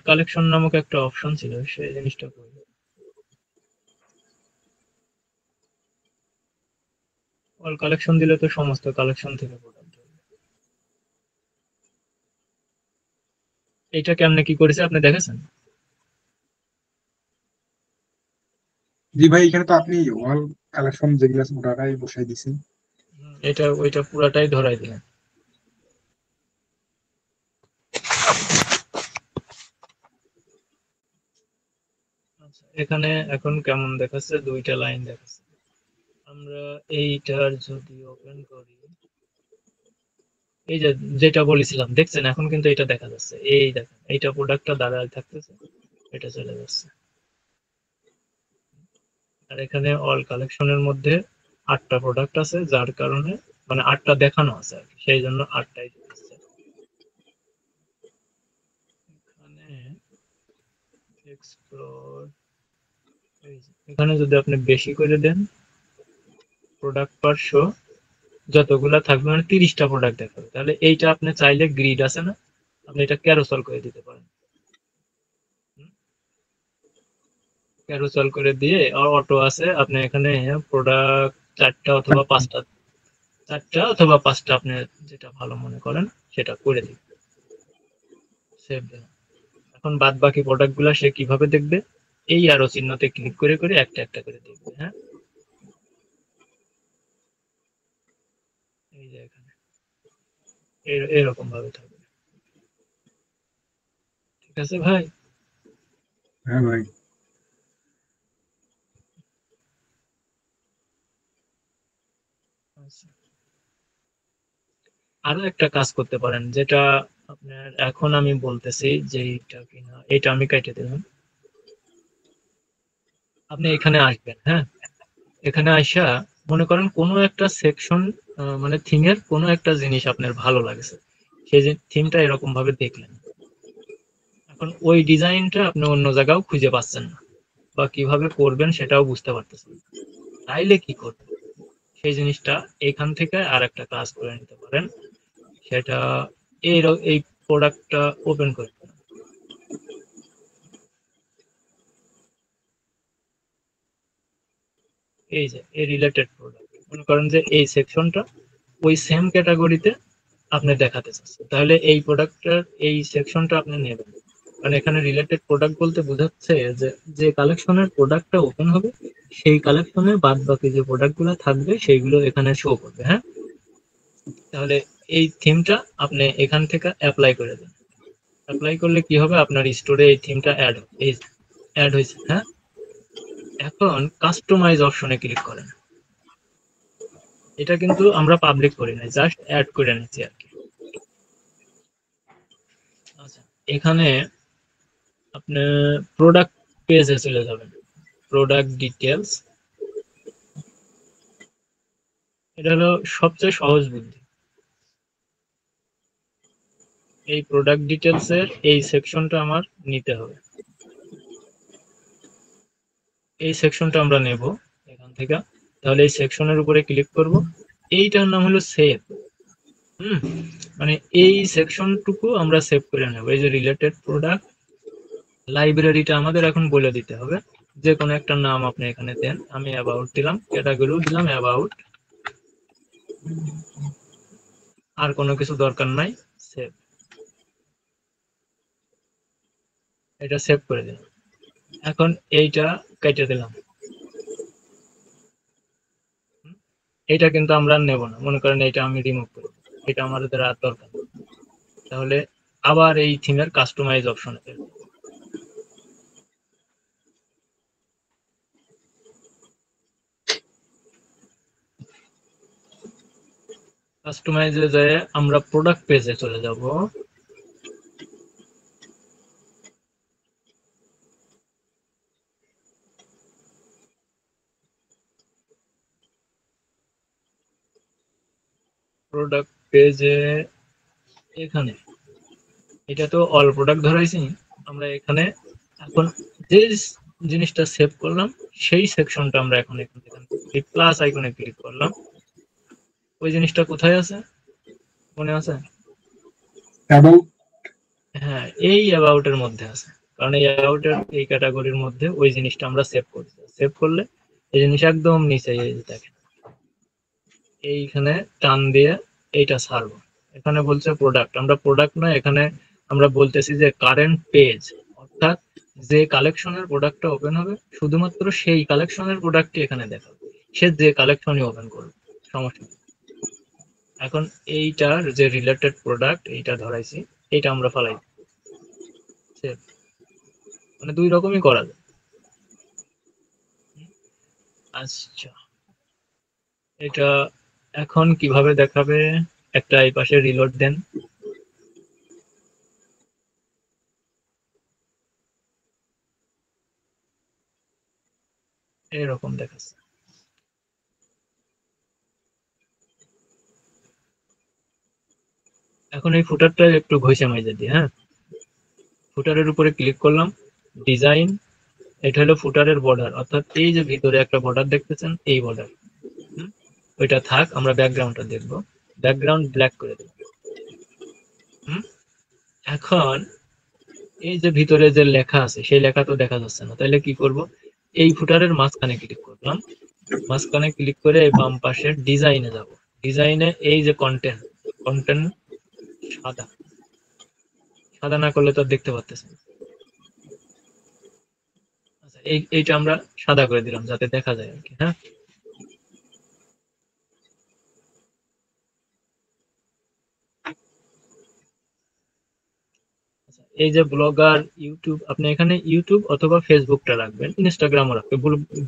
কালেকশন নামক একটা অপশন ছিল, সেই জিনিসটা করি। অল কালেকশন দিলে তো সমস্ত কালেকশন থেকে প্রোডাক্ট হবে। এটা কেমনে কি করেছে আপনি দেখেছেন? জি ভাই, এখানে তো আপনি অল কালেকশন যেগুলো আছে ওটাই বসাই দিছেন। এটা ওইটা পুরাটাই ধরাই দিলেন। আচ্ছা, এখানে এখন কেমন দেখাচ্ছে, দুইটা লাইন দেখাচ্ছে। আমরা এইটার যদি ওপেন করি, এই যে যেটা বলেছিলাম দেখছেন, এখন কিন্তু এটা দেখা যাচ্ছে, এই দেখেন এইটা প্রোডাক্টটা দাঁড়ায় থাকতেছে, এটা চলে যাচ্ছে। আর এখানে অল কালেকশনের মধ্যে 8টা প্রোডাক্ট আছে, যার কারণে মানে 8টা দেখানো আছে আর কি, সেই জন্য 8টাই দিচ্ছে। এখানে এক্সপ্লোর, এখানে যদি আপনি বেশি করে দেন, প্রোডাক্ট পার শো যতগুলা থাকবে মানে 30টা প্রোডাক্ট দেখাবে, তাহলে এইটা আপনি চাইলে গ্রিড আছে না, আপনি এটা ক্যারোসেল করে দিতে পারেন। ক্যারোসেল করে দিয়ে, আর অটো আছে, আপনি এখানে প্রোডাক্ট 4টা অথবা 5টা আপনি যেটা ভালো মনে করেন সেটা করে দিন, সেভ দেন। এখন বাদ বাকি প্রোডাক্ট গুলা সে কিভাবে দেখবে, এই আরো চিহ্নতে ক্লিক করে করে একটা একটা করে দেখবে। হ্যাঁ, এই যে এখানে এরকম ভাবে থাকবে। ঠিক আছে ভাই? হ্যাঁ ভাই। আচ্ছা, আরো একটা কাজ করতে পারেন, যেটা আপনার এখন আমি বলতেছি যে এইটা কিনা, এটা আমি কেটে দিলাম। আপনি এখানে আসবেন, হ্যাঁ, এখানে আইসা মনে করেন কোনো একটা সেকশন, মানে থিমের কোনো একটা জিনিস আপনার ভালো লাগছে, সেই থিমটা এরকম ভাবে দেখলেন। এখন ওই ডিজাইনটা আপনি অন্য জায়গাও খুঁজে পাচ্ছেন না, বা কিভাবে করবেন সেটাও বুঝতে পারতেছেন না। তাইলে কি করবেন, সেই জিনিসটা এখান থেকে আর একটা কাজ করে নিতে পারেন। সেটা এই প্রোডাক্টটা ওপেন করে ফেলেন। এই যে এই রিলেটেড প্রোডাক্ট, মনে করেন যে এই সেকশনটা ওই সেম ক্যাটাগরিতে আপনি দেখাতে চাচ্ছেন, তাহলে এই প্রোডাক্টের এই সেকশনটা আপনি নেবেন। কারণ এখানে রিলেটেড প্রোডাক্ট বলতে বোঝাচ্ছে যে যে কালেকশনের প্রোডাক্টটা ওপেন হবে, সেই কালেকশনের বাদ বাকি যে প্রোডাক্টগুলো থাকবে সেইগুলো এখানে শো করবে। হ্যাঁ, তাহলে এই থিমটা আপনি এখান থেকে অ্যাপ্লাই করে দেন। অ্যাপ্লাই করলে কি হবে, আপনার স্টোরে এই থিমটা অ্যাড হয়েছে। হ্যাঁ, এখন কাস্টমাইজ অপশনে ক্লিক করেন। এটা কিন্তু আমরা পাবলিক করি না, জাস্ট অ্যাড করে নিচ্ছি আর কি। আচ্ছা, এখানে আপনি প্রোডাক্ট পেজে চলে যাবেন, প্রোডাক্ট ডিটেলস, এটা হলো সবচেয়ে সহজ বুদ্ধি। এই প্রোডাক্ট ডিটেলস এর এই সেকশনটা আমার নিতে হবে, এই সেকশনটা আমরা নেব এখান থেকে। তাহলে এই সেকশনের উপরে ক্লিক করব, এইটার নাম হলো সেভ। হুম, মানে এই সেকশনটুকু আমরা সেভ করে নেব। এই যে রিলেটেড প্রোডাক্ট, লাইব্রেরিটা আমাদের এখন বলে দিতে হবে, যে কোনো একটা নাম আপনি এখানে দেন। আমি অ্যাবাউট দিলাম, ক্যাটাগরি দিলাম অ্যাবাউট, আর কোনো কিছু দরকার নাই। সেভ, এটা সেভ করে দিলাম। এখন এইটা কেটে দিলাম। এটা কিন্তু আমরা নেব না, মনে করেন এটা আমি রিমুভ করব, এটা আমাদের আর দরকার নেই। তাহলে আবার এই থিমের কাস্টমাইজ অপশনে কাস্টমাইজে যায় আমরা প্রোডাক্ট পেজে চলে যাব। প্রোডাক্ট পেজে এখানে এটা তো অল প্রোডাক্ট ধরাইছি আমরা এখানে। এখন যে জিনিসটা সেভ করলাম সেই সেকশনটা আমরা এখন এখান থেকে প্লাস আইকনে ক্লিক করলাম। ওই জিনিসটা কোথায় আছে মনে আছে? এবং হ্যাঁ, এই অ্যাবাউট এর মধ্যে আছে, কারণ এই অ্যাবাউট এর এই ক্যাটাগরির মধ্যে ওই জিনিসটা আমরা সেভ করছি। সেভ করলে এই জিনিস একদম নিচে এই যে দেখেন এইখানে টান দিয়ে এইটা ছাড়বো। এখানে বলছে প্রোডাক্ট, আমরা প্রোডাক্ট নয়, এখানে আমরা বলতেছি যে কারেন্ট পেজ, অর্থাৎ যে কালেকশনের প্রোডাক্টটা ওপেন হবে শুধুমাত্র সেই কালেকশনের প্রোডাক্টই এখানে দেখাবে, সে যে কালেকশনই ওপেন করবে সমস্যা নেই। এখন এইটার যে রিলেটেড প্রোডাক্ট এইটা ধরাইছি, এইটা আমরা ফালাই save। মানে দুই রকমই করা যায়। আচ্ছা, এটা এখন কিভাবে দেখাবে? একটা এই পাশে রিলোড দেন। এরকম দেখাচ্ছে। এখন এই ফুটারটা একটু ঘষে মেজে দিই। হ্যাঁ, ফুটারের উপরে ক্লিক করলাম, ডিজাইন, এটা হলো ফুটারের বর্ডার, অর্থাৎ এই যে ভিতরে একটা বর্ডার দেখতেছেন এই বর্ডার, ওইটা থাক, আমরা ব্যাকগ্রাউন্ডটা দেখব। ব্যাকগ্রাউন্ড ব্ল্যাক করে দেব। এখন এই যে ভিতরে যে লেখা আছে সেই লেখা তো দেখা যাচ্ছে না, তাহলে কি করব? এই ফুটারের মাঝখানে ক্লিক করলাম, মাঝখানে ক্লিক করে বাম পাশে ডিজাইনে যাব। ডিজাইনে এই যে কন্টেন্ট, কন্টেন্ট সাদা, সাদা না করলে তো দেখতে পাচ্ছেন। আচ্ছা, এইটা আমরা সাদা করে দিলাম যাতে দেখা যায় আর কি। হ্যাঁ, এই যে ব্লগার ইউটিউব, আপনি এখানে ইউটিউব অথবা ফেসবুকটা রাখবেন, ইনস্টাগ্রামও রাখবেন,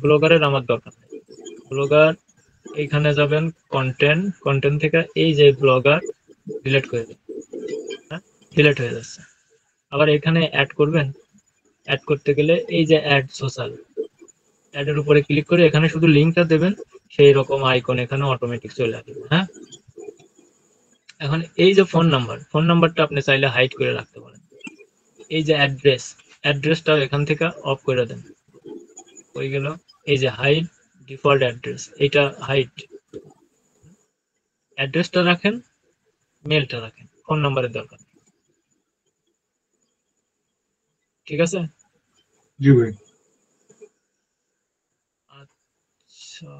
ব্লগারের আমার দরকার নেই। ব্লগার এখানে যাবেন, কন্টেন্ট, কন্টেন্ট থেকে এই যে ব্লগার ডিলিট করে দেবেন। হ্যাঁ, ডিলিট হয়ে যাচ্ছে। আবার এখানে অ্যাড করবেন, অ্যাড করতে গেলে এই যে অ্যাড সোশ্যাল, অ্যাড এর উপরে ক্লিক করে এখানে শুধু লিঙ্কটা দেবেন, সেই রকম আইকন এখানে অটোমেটিক চলে আসবে। হ্যাঁ, এখন এই যে ফোন নাম্বার, ফোন নাম্বারটা আপনি চাইলে হাইড করে রাখতে পারেন। এই যে অ্যাড্রেস, অ্যাড্রেসটাও এখান থেকে অফ করে দেন। হয়ে গেল। এই যে হাইড ডিফল্ট অ্যাড্রেস, এটা হাইড, অ্যাড্রেসটা রাখেন, মেলটা রাখেন, ফোন নাম্বারের দরকার নেই। ঠিক আছে? জি ভাই। আচ্ছা,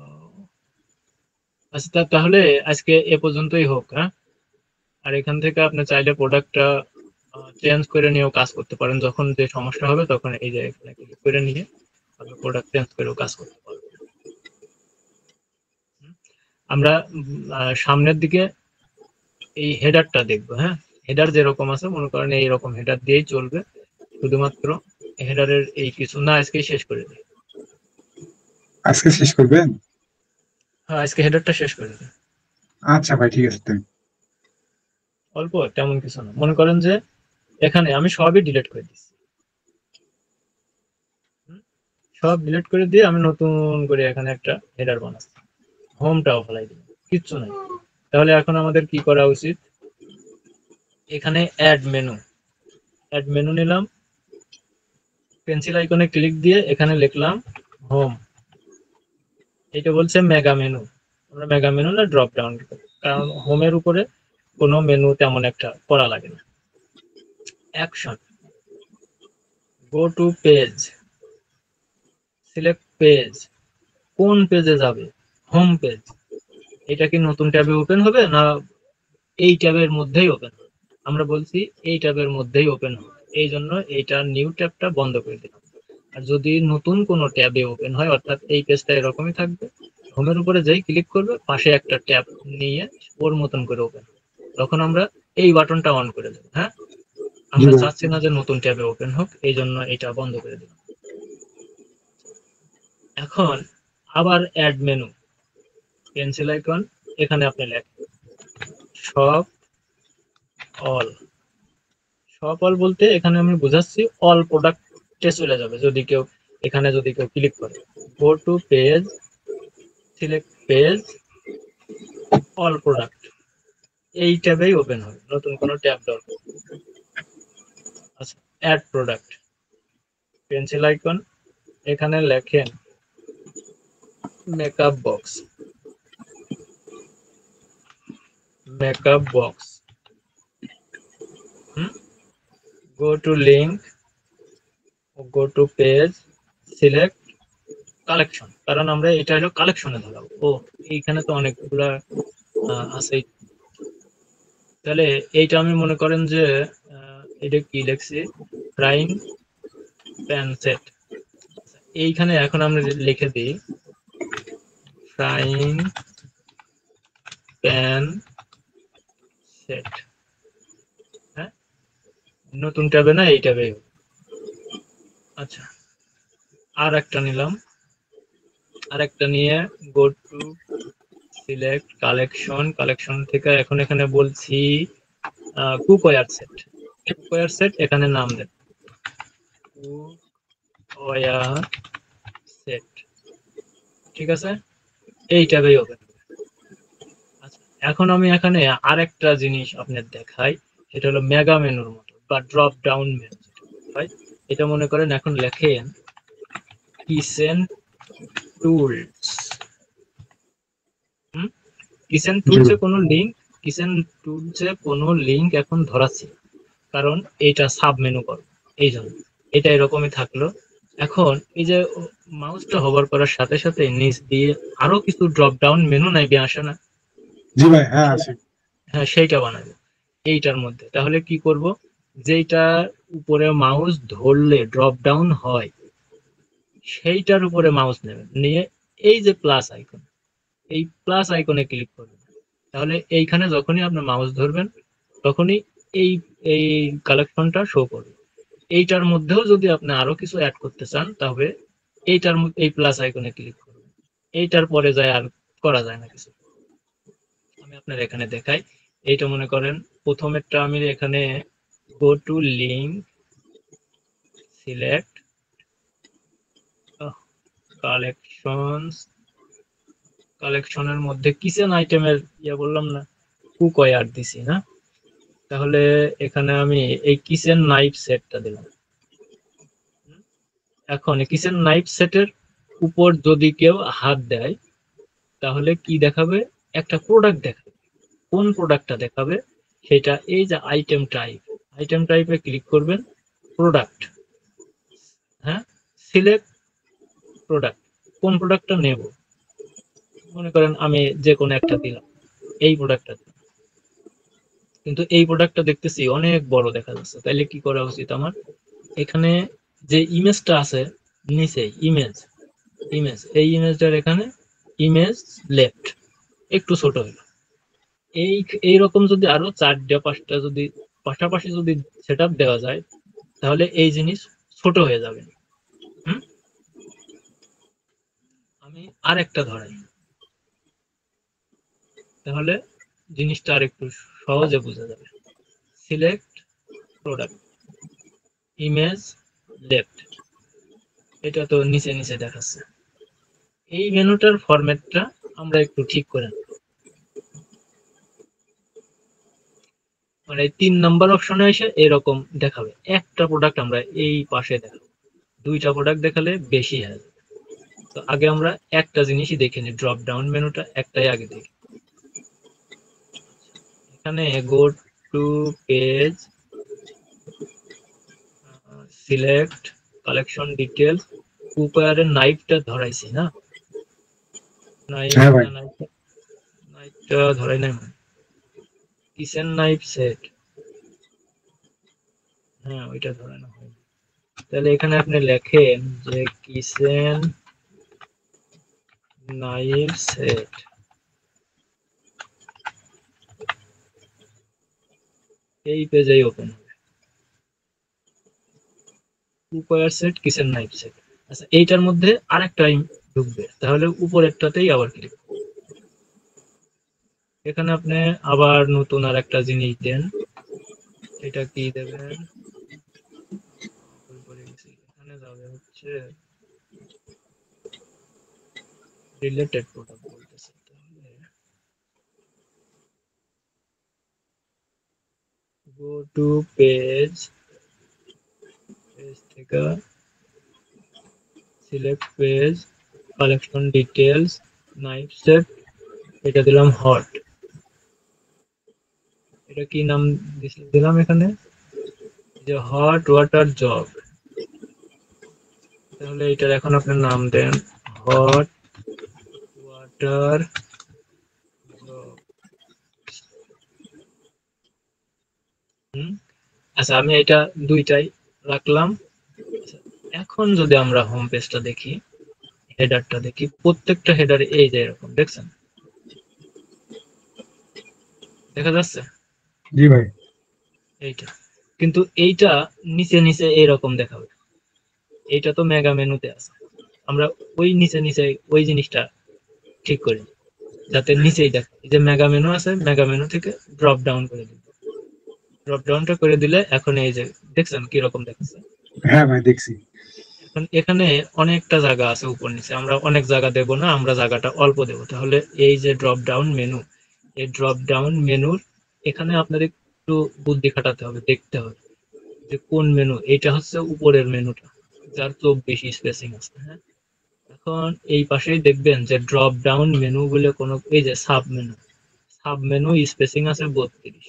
আচ্ছা তাহলে আজকে এ পর্যন্তই হোক। হ্যাঁ, আর এখান থেকে আপনি চাইলে প্রোডাক্টটা চেঞ্জ করে নিয়েও কাজ করতে পারেন। যখন যে সমস্যা হবে তখন এই যে এখানে ক্লিক করে নিয়ে আপনি প্রোডাক্ট চেঞ্জ করেও কাজ করতে পারবেন। আমরা সামনের দিকে এই হেডারটা দেখবো। হ্যাঁ, হেডার যেরকম আছে মনে করেন এইরকম হেডার দিয়েই চলবে, শুধুমাত্র হেডারের এই কিছু না, আজকে শেষ করে দিই। আজকে শেষ করবেন? হ্যাঁ, আজকে হেডারটা শেষ করে দিই। আচ্ছা ভাই, ঠিক আছে তাই। অল্প, তেমন কিছু না। মনে করেন যে এখানে আমি সবই ডিলিট করে দিচ্ছি, সব ডিলিট করে দিয়ে আমি নতুন করে এখানে একটা হেডার বানাচ্ছি, হোমটাও ফেলাই দিই, কিচ্ছু নাই। তাহলে এখন আমাদের কি করা উচিত? এখানে অ্যাড মেনু, অ্যাড মেনু নিলাম, পেন্সিল আইকনে ক্লিক দিয়ে এখানে লিখলাম হোম। এটা বলছে মেগা মেনু, আমরা মেগা মেনু না ড্রপ ডাউন, কারণ হোমের উপরে কোনো মেনু তেমন একটা করা লাগে না। Action, go to page, select page, কোন পেজে যাবে? Home page. এটা কি নতুন ট্যাবে ওপেন হবে না এই ট্যাবের মধ্যেই ওপেন হবে? আমরা বলছি এই ট্যাবের মধ্যেই ওপেন হবে, এই জন্য এইটা নিউ ট্যাবটা বন্ধ করে দিলাম। আর যদি নতুন কোনো ট্যাবে ওপেন হয়, অর্থাৎ এই পেজটা এরকমই থাকবে, হোমের উপরে যেই ক্লিক করবে পাশে একটা ট্যাব নিয়ে ওর মতন করে ওপেন, তখন আমরা এই বাটনটা অন করে দেবো। হ্যাঁ, জি আমরা ভাই। চাচ্ছি না যে নতুন ট্যাবে ওপেন হোক, এই জন্য এটা বন্ধ করে দিলাম। এখন আবার অ্যাড মেনু, পেন্সিল আইকন, এখানে আপনি লেখেন সব অল। সব অল বলতে এখানে আমি বুঝাচ্ছি অল প্রোডাক্টে চলে যাবে যদি কেউ, এখানে যদি কেউ ক্লিক করে। গো to page, select page, all product, এই ট্যাবেই ওপেন হবে, নতুন কোনো ট্যাব দরকার। আচ্ছা, অ্যাড প্রোডাক্ট, পেন্সিল আইকন, এখানে লেখেন makeup box, makeup box. Go to link, go to page, select collection, কারণ আমরা এটা হলো কালেকশনে ধরাবো। ও এইখানে তো অনেকগুলা আছে, তাহলে এইটা আমি মনে করেন যে এটা কি লিখছি, ফ্রাইং প্যান সেট। এইখানে এখন আমরা লিখে দিই ফ্রাইং প্যান সেট। হ্যাঁ, নতুন ট্যাবে না, এই ট্যাবে। আচ্ছা, আর একটা নিলাম, আর একটা নিয়ে go to select collection, collection থেকে এখন এখানে বলছি কুকওয়্যার সেট, কুকওয়্যার সেট, এখানে নাম দেন কুকওয়্যার সেট। ঠিক আছে, এই ট্যাবেই ওপেন। আচ্ছা, এখন আমি এখানে আরেকটা জিনিস আপনার দেখাই, সেটা হলো মেগা মেনুর মতো বা ড্রপ ডাউন মেনু হয়। এটা মনে করেন এখন লেখেন কিচেন টুলস। কিচেন জি টুলসে কোনো লিঙ্ক, কিচেন টুলসে কোনো লিঙ্ক এখন ধরাচ্ছি, কারণ এটা সাব মেনু করো, এই জন্য এটা এরকমই থাকলো। এখন এই যে মাউসটা হোভার করার সাথে সাথে নিচ দিয়ে আরো কিছু ড্রপ ডাউন মেনু নাই আসে না? জি ভাই, হ্যাঁ আছে। হ্যাঁ, সেইটা বানাবো এইটার মধ্যে। তাহলে কি করব, যেটা উপরে মাউস ধরলে ড্রপ ডাউন হয়, সেইটার উপরে মাউস নেবেন, নিয়ে এই যে প্লাস আইকন, এই প্লাস আইকনে ক্লিক করবেন। তাহলে এইখানে যখনই আপনি মাউস ধরবেন, তখনই এই এই কালেকশনটা শো করবে। এইটার মধ্যেও যদি আপনি আরো কিছু অ্যাড করতে চান, তবে এই প্লাস আইকনে ক্লিক করবেন। এইটার পরে যায় আর করা যায় না কিছু। আমি আপনার এখানে দেখাই। এইটা মনে করেন প্রথমেরটা আমি এখানে go two link, select collections, কালেকশনের মধ্যে কিচেন আইটেমের বললাম না, কুকওয়্যার দিছি না? তাহলে এখানে আমি এই কিচেন নাইফ সেটটা দিলাম। এখন কিচেন নাইফ সেটের উপর যদি কেউ হাত দেয়, তাহলে কি দেখাবে, একটা প্রোডাক্ট দেখাবে। কোন প্রোডাক্টটা দেখাবে সেটা এই যে আইটেম টাইপ, আইটেম টাইপে ক্লিক করবেন, প্রোডাক্ট, হ্যাঁ, সিলেক্ট প্রোডাক্ট, কোন প্রোডাক্টটা নেব, মনে করেন আমি যে কোনো একটা দিলাম, এই প্রোডাক্টটা। কিন্তু এই প্রোডাক্টটা দেখতেছি অনেক বড় দেখা যাচ্ছে, তাইলে কি করা উচিত আমার, এখানে যে ইমেজটা আছে নিচে, ইমেজ, ইমেজ, এই ইমেজটার এখানে ইমেজ লেফট, একটু ছোট হলো। এই এইরকম যদি আরো 4টা 5টা যদি পাশাপাশি যদি সেট দেওয়া যায়, তাহলে এই জিনিস ছোট হয়ে যাবে। হুম, আমি আর একটা ধরাই, তাহলে জিনিসটা আর একটু সহজে বোঝা যাবে। সিলেক্ট প্রোডাক্ট, ইমেজ লেফট, এটা তো নিচে নিচে দেখাচ্ছে। এই মেনুটার ফরম্যাটটা আমরা একটু ঠিক করে নেব। মানে 3 নম্বর অপশনে এসে এরকম দেখাবে, একটা প্রোডাক্ট আমরা এই পাশে দেখাবো, 2টা প্রোডাক্ট দেখালে বেশি হয়। তো আগে আমরা একটা জিনিসই দেখে নিই, ড্রপ ডাউন মেনুটা একটাই আগে দেখি। এখানে go to page, select collection details, কুকওয়্যারের নাইফটা ধরাইছি না? নাইফ হ্যাঁ ভাই। না, নাইফটা ধরাই নাই মানে, কিচেন নাইফ সেট, হ্যাঁ ওইটা ধরানো হয়। তাহলে এখানে আপনি লেখেন যে কিচেন নাইফ সেট, এই পেজেই ওপেন হবে, cookware set, kitchen knife set. আচ্ছা, এইটার মধ্যে আরেকটা ঢুকবে, তাহলে উপরেরটাতেই আবার ক্লিক। এখানে আপনি আবার নতুন আর একটা জিনিস দেন, এটা কি দেবেন, এখানে যাবে হচ্ছে রিলেটেড প্রোডাক্ট বলতেছে, তাহলে গো টু পেজ, পেজ থেকে select page, collection details, knife set, এটা দিলাম হট। এটা কি নাম দিলাম এখানে, যে হট ওয়াটার জগ। তাহলে এটার এখন আপনার নাম দেন হট ওয়াটার জগ। আচ্ছা, আমি এটা দুইটাই রাখলাম। আচ্ছা, এখন যদি আমরা হোম পেজটা দেখি, হেডারটা দেখি, প্রত্যেকটা হেডারে এই যে এরকম দেখছেন, দেখা যাচ্ছে জি ভাই। এইটা, কিন্তু এইটা নিচে নিচে এইরকম দেখাবে। এইটা তো মেগা মেনুতে আছে, আমরা ওই নিচে নিচে ওই জিনিসটা ঠিক করি যাতে নিচেই দেখে। এই যে মেগা মেনু আছে, মেগা মেনু থেকে ড্রপ ডাউন করে দিই, ড্রপ ডাউনটা করে দিলে এখন এই যে দেখছেন কিরকম দেখাচ্ছে। হ্যাঁ ভাই দেখছি। এখন এখানে অনেকটা জায়গা আছে উপর নিচে, আমরা অনেক জায়গা দেব না, আমরা জায়গাটা অল্প দেব। তাহলে এই যে ড্রপ ডাউন মেনু, এই ড্রপ ডাউন মেনুর এখানে আপনার একটু বুদ্ধি খাটাতে হবে, দেখতে হবে যে কোন মেনু। এটা হচ্ছে উপরের মেনুটা, যার 24 স্পেসিং আছে। হ্যাঁ, এখন এই পাশেই দেখবেন যে ড্রপ ডাউন মেনু বলে কোনো, এই যে sub menu, sub menu spacing আছে 32।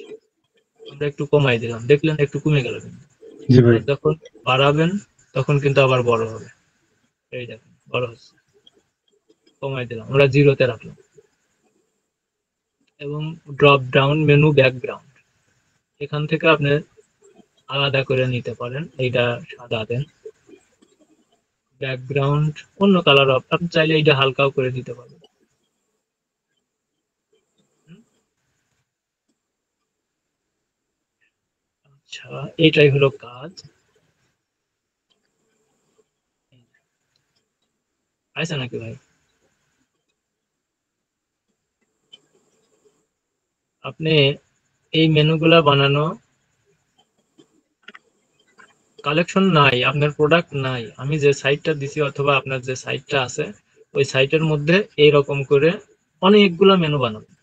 আমরা একটু কমাই দিলাম, দেখলেন একটু কমে গেল, কিন্তু জি ভাই। আবার যখন বাড়াবেন তখন কিন্তু আবার বড় হবে। এই দেখুন বড় হচ্ছে। কমাই দিলাম, আমরা জিরোতে রাখলাম। এবং ড্রপ ডাউন মেনু ব্যাকগ্রাউন্ড, এখান থেকে আপনি আলাদা করে নিতে পারেন। এইটা সাদা দেন, ব্যাকগ্রাউন্ড অন্য কালার, আপনি চাইলে এইটা হালকাও করে দিতে পারেন। হুম, আচ্ছা, এইটাই হলো কাজ। আচ্ছা নাকি ভাই, আপনি এই মেনুগুলা বানানো, কালেকশন নাই, আপনার প্রোডাক্ট নাই, আমি যে সাইটটা দিছি অথবা আপনার যে সাইটটা আছে ওই সাইটের মধ্যে এইরকম করে অনেকগুলা মেনু বানাবেন।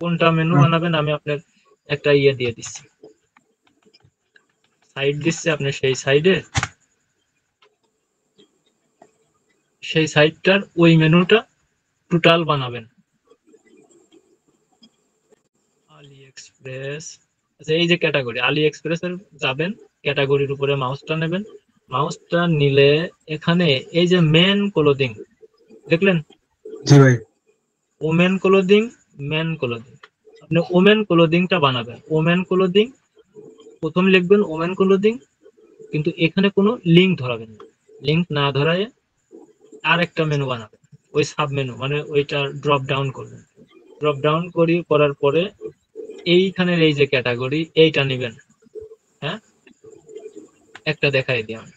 কোনটা মেনু আহ, বানাবেন আমি আপনার একটা ইয়ে দিয়ে দিচ্ছি, সাইট দিচ্ছি, আপনি সেই সাইডে, সেই সাইটটার ওই মেনুটা টোটাল বানাবেন। আলি এক্সপ্রেস, আচ্ছা এই যে ক্যাটাগরি, আলি এক্সপ্রেসের যাবেন, ক্যাটাগরির উপরে মাউসটা নেবেন, মাউসটা নিলে এখানে এই যে মেন ক্লোদিং দেখলেন, জি ভাই। ওমেন ক্লোদিং, মেন ক্লোদিং, আপনি ওমেন ক্লোদিংটা বানাবেন। ওমেন ক্লোদিং প্রথম লিখবেন ওমেন ক্লোদিং, কিন্তু এখানে কোনো লিঙ্ক ধরাবেন না, লিঙ্ক না ধরায় আর একটা মেনু বানাবেন, ওই সাব মেনু মানে ওইটা ড্রপ ডাউন করবেন। ড্রপ ডাউন করার পরে এইখানের এই যে ক্যাটাগরি এইটা নেবেন। হ্যাঁ, একটা দেখাই দিই আমি,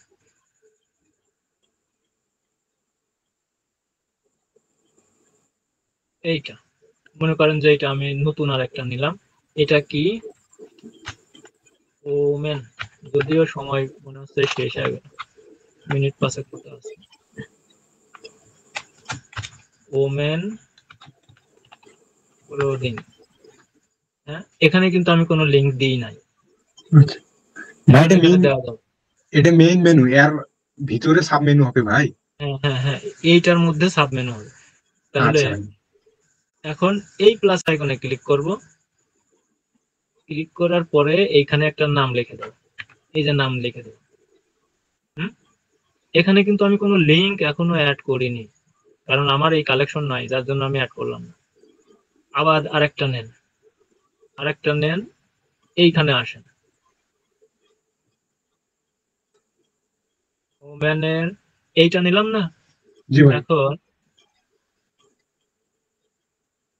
এইটা মনে করেন যে এটা আমি নতুন আর একটা নিলাম। এটা কি, ওমেন, যদিও সময় মনে হচ্ছে শেষ হয়ে গেল, মিনিট পাঁচেক মতো আছে। ওমেন ক্লোদিং, হ্যাঁ, এখানে কিন্তু আমি কোনো লিঙ্ক দিই নাই, আচ্ছা। ভাই এখন এখানে দেওয়া যাবে। এটা মেইন মেনু, এর ভিতরে সাব মেনু হবে ভাই? হ্যাঁ হ্যাঁ হ্যাঁ, এইটার মধ্যে সাব মেনু হবে। তাহলে আচ্ছা ভাই। এখন এই প্লাস আইকনে ক্লিক করব, ক্লিক করার পরে এইখানে একটা নাম লিখে দেবো, এই যে নাম লিখে দেবো। হুম, এখানে কিন্তু আমি কোনো লিঙ্ক এখনো অ্যাড করিনি, কারণ আমার এই কালেকশন নাই, যার জন্য আমি অ্যাড করলাম না। আবার আরেকটা নেন, আরেকটা নেন, এইখানে আসেন, ওম্যানের এইটা নিলাম না। জি ভাই। এখন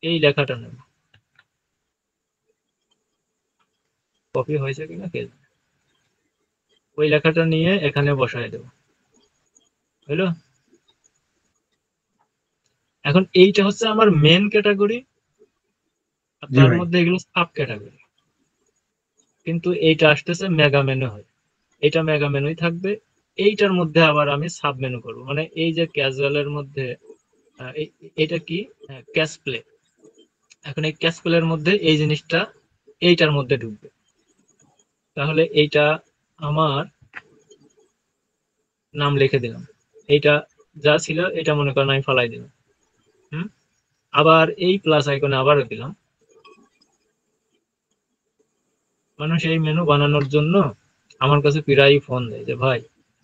এই লেখাটা নেব, কপি হয়েছে কিনা কে জানে। ওই লেখাটা নিয়ে এখানে বসায় দেবো, বুঝলো। এখন এইটা হচ্ছে আমার মেন ক্যাটাগরি, আর জি তার ভাই। মধ্যে এগুলো সাব ক্যাটাগরি, কিন্তু এইটা আসতেছে মেগা মেনু হয়ে, এটা মেগা মেনুই থাকবে। এইটার মধ্যে আবার আমি সাব মেনু করবো, মানে এই যে ক্যাজুয়ালের মধ্যে এটা কি, ক্যাশ প্লে, এখন এই ক্যাশ প্লের মধ্যে এই জিনিসটা এইটার মধ্যে ঢুকবে। তাহলে এইটা আমার নাম লিখে দিলাম, এইটা যা ছিল এটা মনে করেন আমি ফালাই দিলাম। হুম, আবার এই প্লাস আইকনে আবারও দিলাম। মানুষ এই মেনু বানানোর জন্য আমার কাছে প্রায়ই ফোন দেয় যে ভাই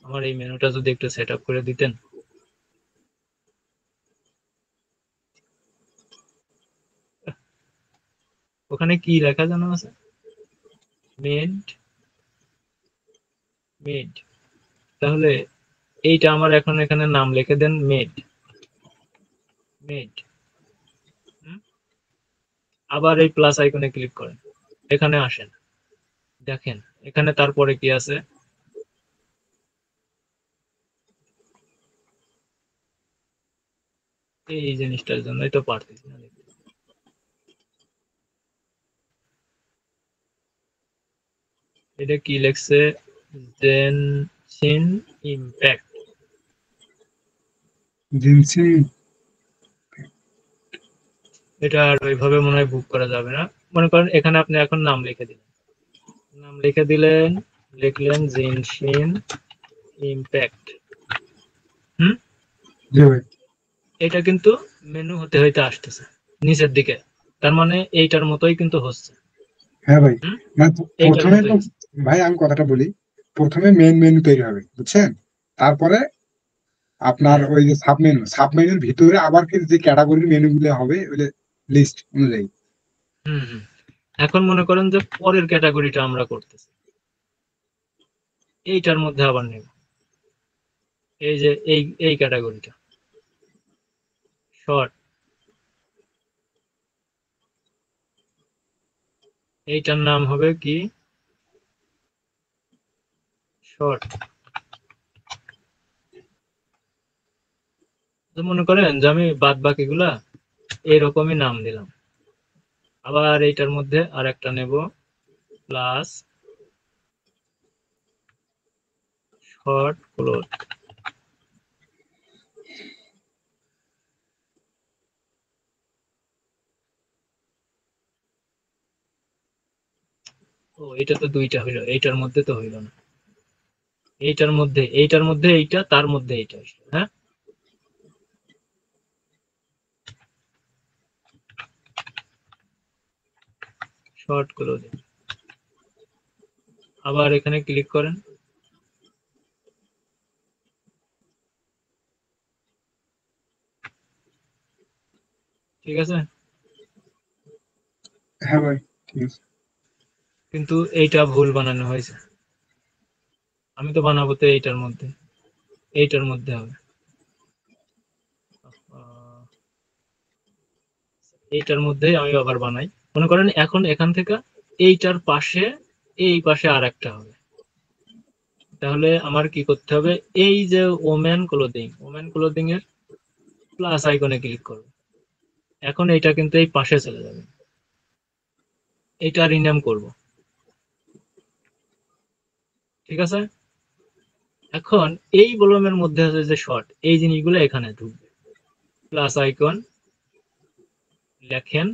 আমার এই মেনুটা যদি একটু সেট আপ করে দিতেন। ওখানে কি লেখা জানা আছে? Made made. তাহলে এইটা আমার এখন এখানে নাম লিখে দেন মেড মেড। আবার এই প্লাস আইকনে ক্লিক করেন, এখানে আসেন, দেখেন এখানে তারপরে কি আছে। এই জিনিসটার জন্যই তো পারতেছি না লিখতে। এটা কি লেখছে? জেনসিন ইম্প্যাক্ট। জিনসিং। এটা আর ওইভাবে মনে হয় বুক করা যাবে না। মনে করেন এখানে আপনি এখন নাম লিখে দিলেন, নাম লিখে দিলেন, লিখলেন জেনসিন ইম্প্যাক্ট। হুম, জি ভাই। এটা কিন্তু মেনু হতে হইতে আসতেছে নিচের দিকে, তার মানে এইটার মতোই কিন্তু হচ্ছে। হ্যাঁ ভাই, হুম, মানে এইটার প্রথমে তো, মতোই। ভাই আমি কথাটা বলি, প্রথমে মেন মেনু তৈরি হবে বুঝছেন, তারপরে আপনার হ্যাঁ, ওই যে সাব মেনুর ভিতরে আবার কি যে ক্যাটাগরির মেনু গুলো হবে ওই লিস্ট অনুযায়ী। হুম হুম। এখন মনে করেন যে পরের ক্যাটাগরিটা আমরা করতেছি, এইটার মধ্যে আবার নেব এই যে এই ক্যাটাগরিটা শর্ট, এইটার নাম হবে কি? শর্ট। মনে করেন যে আমি বাদ বাকিগুলা এইরকমই নাম দিলাম। আবার এইটার মধ্যে আর একটা নেব, প্লাস শর্ট ক্লোথ। ও এটা তো দুইটা হইলো, এইটার মধ্যে তো হইলো না। এইটার মধ্যে এইটা, তার মধ্যে এইটা, হ্যাঁ। Short cloth. আবার এখানে ক্লিক করেন। ঠিক আছে, হ্যাঁ ভাই, ঠিক আছে। কিন্তু এইটা ভুল বানানো হয়েছে। আমি তো বানাবো তো এইটার মধ্যে হবে। আহ, এইটার মধ্যেই আমি আবার বানাই। মনে করেন এখন এখান থেকে এইটার পাশে, এই পাশে আর একটা হবে। তাহলে আমার কি করতে হবে? এই যে ওমেন ক্লোদিং এর প্লাস আইকনে ক্লিক করব। এখন এইটা কিন্তু এই পাশে চলে যাবে, এটা রিনেম করব। ঠিক আছে, এখন এই কলমের মধ্যে আছে যে শর্ট, এই জিনিসগুলো এখানে ঢুকবে। প্লাস আইকন, লেখেন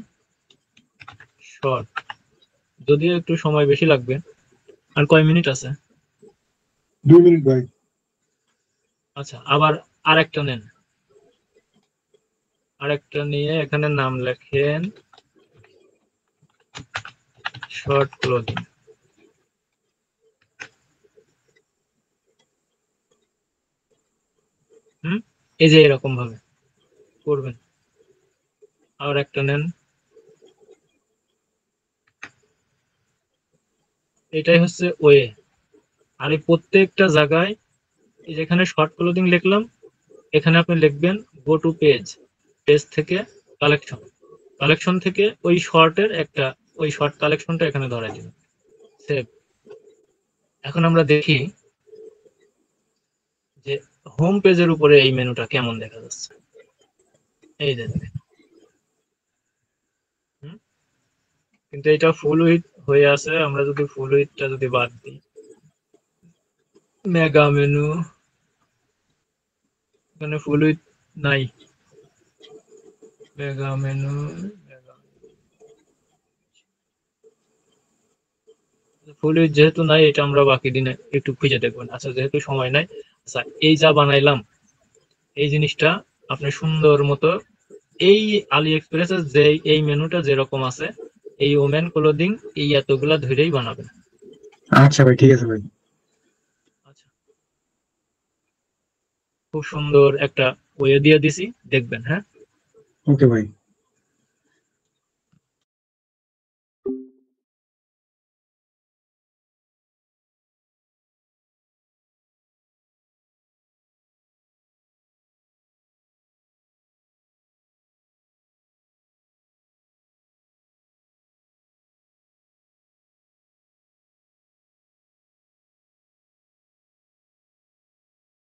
শর্ট। যদিও একটু সময় বেশি লাগবে। আর কয় মিনিট আছে? 2 মিনিট ভাই। আচ্ছা, আবার আরেকটা নেন, আরেকটা নিয়ে এখানে নাম লেখেন শর্ট ক্লোদিং। হুম, এই যে এরকম ভাবে করবেন। আর একটা নেন, এটাই হচ্ছে ওয়ে। আর এই প্রত্যেকটা জায়গায় এই যেখানে শর্ট ক্লোদিং লিখলাম, এখানে আপনি লিখবেন গো টু পেজ, পেজ থেকে কালেকশন, কালেকশন থেকে ওই শর্টের একটা, ওই শর্ট কালেকশনটা এখানে ধরাই দিবেন। সেভ। এখন আমরা দেখি যে হোম পেজের উপরে এই মেনুটা কেমন দেখা যাচ্ছে। এই যে দেখেন। হুম, কিন্তু এটা ফুল উইথ হয়ে আছে, আমরা যদি ফুল উইথটা যদি বাদ দিই, মেগা মেনু, এখানে ফুল উইথ নাই। মেগা মেনু, ফুল উইথ যেহেতু নাই, এটা আমরা বাকি দিনে একটু খুঁজে দেখবেন। আচ্ছা, যেহেতু সময় নাই, আচ্ছা এই যা বানাইলাম এই জিনিসটা আপনি সুন্দর মতো এই আলি এক্সপ্রেসের যে এই মেনুটা যেরকম আছে এই ওমেন ক্লোদিং এই এতগুলা ধরেই বানাবেন। আচ্ছা ভাই, ঠিক আছে ভাই। আচ্ছা, খুব সুন্দর একটা ওয়ে দিয়ে দিছি, দেখবেন। হ্যাঁ, ওকে ভাই।